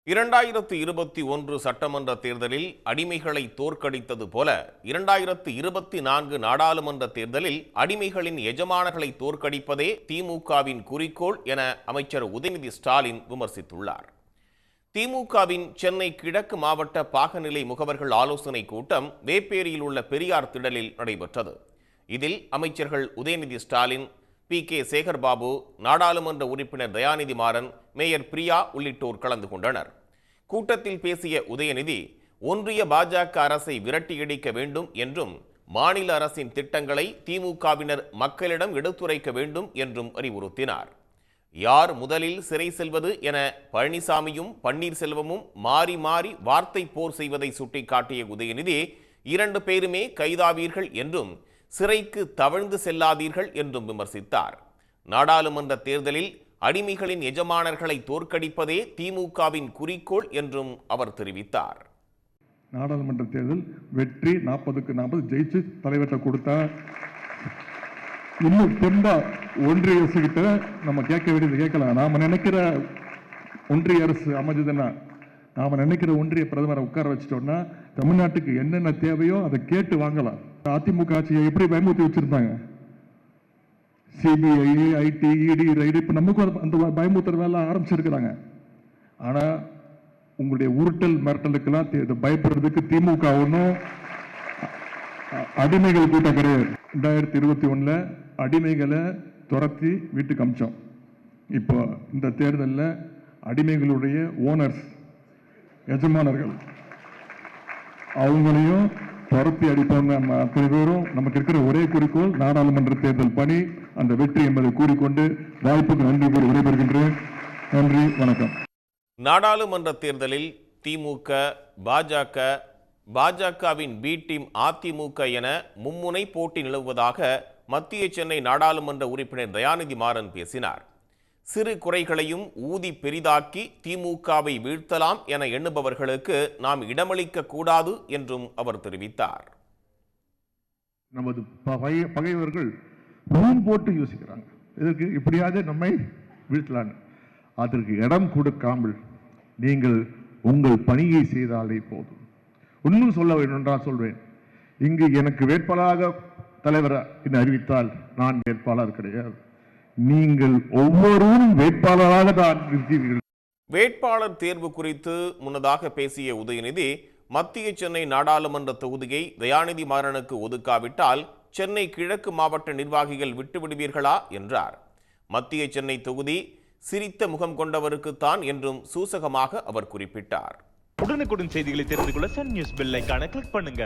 2021 சட்டமன்ற தேர்தலில் அடிமைகளை தோற்கடித்தது போல 2024 நாடாளுமன்ற தேர்தலில் அடிமைகளின் எஜமானர்களை தோற்கடிப்பதே திமுகவின் குறிக்கோள் என அமைச்சர் உதயநிதி ஸ்டாலின் விமர்சித்துள்ளார். திமுகவின் சென்னை கிழக்கு மாவட்ட பாகநிலை முகவர்கள் ஆலோசனை கூட்டம் வேப்பேரியில் உள்ள பெரியார் திடலில் நடைபெற்றது. இதில் அமைச்சர்கள் உதயநிதி ஸ்டாலின், பி.கே. சேகர்பாபு, நாடாளுமன்ற உறுப்பினர் தயாநிதி மாறன், மேயர் பிரியா உள்ளிட்டோர் கலந்து கொண்டனர். கூட்டத்தில் பேசிய உதயநிதி, ஒன்றிய பாஜக அரசை விரட்டியடிக்க வேண்டும் என்றும் மாநில அரசின் திட்டங்களை திமுகவினர் மக்களிடம் எடுத்துரைக்க வேண்டும் என்றும் அறிவுறுத்தினார். யார் முதலில் சிறை செல்வது என பழனிசாமியும் பன்னீர்செல்வமும் மாறி மாறி வார்த்தை போர் செய்வதை சுட்டிக்காட்டிய உதயநிதி, 2 பேருமே கைதாவீர்கள் என்றும் சிறைக்கு தவழ்ந்து செல்லாதீர்கள் என்றும் விமர்சித்தார். நாடாளுமன்ற தேர்தலில் அடிமைகளின் எஜமானர்களை தோற்கடிப்பதே திமுகவின் குறிக்கோள் என்றும் அவர் தெரிவித்தார். நாடாளுமன்ற தேர்தல் வெற்றி 40க்கு 40 ஜெயிச்சு தலைவர்கிட்ட கொடுத்தா இன்னும் தெம்பா ஒன்றிய அரசு கிட்ட நம்ம கேட்க வேண்டியது கேட்கலாம். நாம நினைக்கிற ஒன்றிய அரசு அமைஞ்சதுன்னா, நாம நினைக்கிற ஒன்றிய பிரதமரை உட்கார வச்சுட்டோம்னா தமிழ்நாட்டுக்கு என்னென்ன தேவையோ அதை கேட்டு வாங்கலாம். அதிமுக ஆட்சியை எப்படி பயமுறுத்தி வச்சிருந்தாங்க, சிபிஐ, ஐடி, இடி, ரைடு, இப்போ நமக்கு அந்த பயமுறுத்துற வேலை ஆரம்பிச்சிருக்கிறாங்க. ஆனா உங்களுடைய உருட்டல் மிரட்டலுக்கெல்லாம் பயப்படுறதுக்கு திமுக ஒன்றும் அடிமைகள் கூட்டம் கிடையாது. 2021 அடிமைகளை துரத்தி வீட்டுக்கு அமிச்சோம். இப்போ இந்த தேர்தலில் அடிமைகளுடைய ஓனர்ஸ், எஜமானர்கள், அவங்களையும் துரத்தி அடிப்போங்க. நம்ம அத்தனை பேரும் நமக்கு இருக்கிற ஒரே குறிக்கோள் நாடாளுமன்ற தேர்தல் பணி, அந்த வெற்றி என்பதை கூறிக்கொண்டு வாய்ப்புக்கு நன்றி கூறி விடைபெறுகின்றேன். நன்றி, வணக்கம். நாடாளுமன்ற தேர்தலில் திமுக, பாஜகவின் பி டீம் அதிமுக என மும்முனை போட்டி நிலவுவதாக மத்திய சென்னை நாடாளுமன்ற உறுப்பினர் தயாநிதி மாறன் பேசினார். சிறு குறைகளையும் ஊதி பெரிதாக்கி திமுகவை வீழ்த்தலாம் என எண்ணுபவர்களுக்கு நாம் இடமளிக்க கூடாது என்றும் அவர் தெரிவித்தார். நமது பகைவர்கள் ரூம் போட்டு யோசிக்கிறாங்க, இதற்கு இப்படியாவது நம்மை வீழ்த்தலாம். அதற்கு இடம் கொடுக்காமல் நீங்கள் உங்கள் பணியை செய்தாலே போதும். இன்னும் சொல்ல வேண்டும் என்றால் சொல்வேன், இங்கு எனக்கு வேட்பாளராக தலைவர் அறிவித்தால் நான் வேட்பாளர் கிடையாது. நீங்கள் ஒவ்வொருவரும் வேட்பாளராக தான் இருக்கிறீர்கள். வேட்பாளர் தேர்வு குறித்து முன்னதாக பேசிய உதயநிதி, மத்திய சென்னை நாடாளுமன்ற தொகுதியை தயாநிதி மாறனுக்கு ஒதுக்காவிட்டால் சென்னை கிழக்கு மாவட்ட நிர்வாகிகள் விட்டுவிடுவீர்களா என்றார். மத்திய சென்னை தொகுதி சிரித்த முகம் கொண்டவருக்குத்தான் என்றும் சூசகமாக அவர் குறிப்பிட்டார். உடனுக்குடன் செய்திகளை தெரிந்து கொள்ள சன் நியூஸ் பெல் ஐகானை கிளிக் பண்ணுங்க.